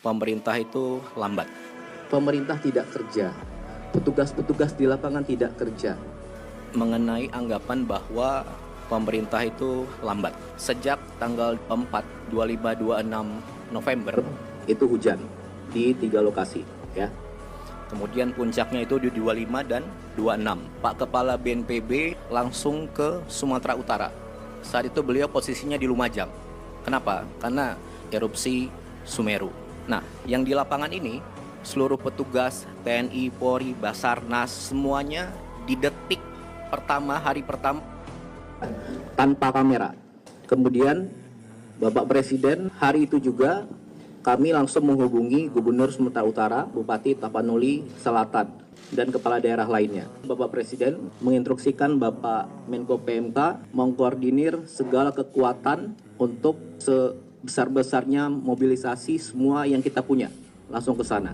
pemerintah itu lambat. Pemerintah tidak kerja, petugas-petugas di lapangan tidak kerja. Mengenai anggapan bahwa pemerintah itu lambat. Sejak tanggal 4, 25, 26 November, itu hujan di 3 lokasi, ya. kemudian puncaknya itu di 25 dan 26. Pak Kepala BNPB langsung ke Sumatera Utara. Saat itu beliau posisinya di Lumajang. Kenapa? Karena erupsi Sumeru. Nah, yang di lapangan ini, seluruh petugas TNI, Polri, Basarnas, semuanya di detik pertama, hari pertama, Tanpa kamera. Kemudian Bapak Presiden hari itu juga kami langsung menghubungi Gubernur Sumatera Utara, Bupati Tapanuli Selatan, dan kepala daerah lainnya. Bapak Presiden menginstruksikan Bapak Menko PMK mengkoordinir segala kekuatan untuk sebesar-besarnya mobilisasi semua yang kita punya langsung ke sana.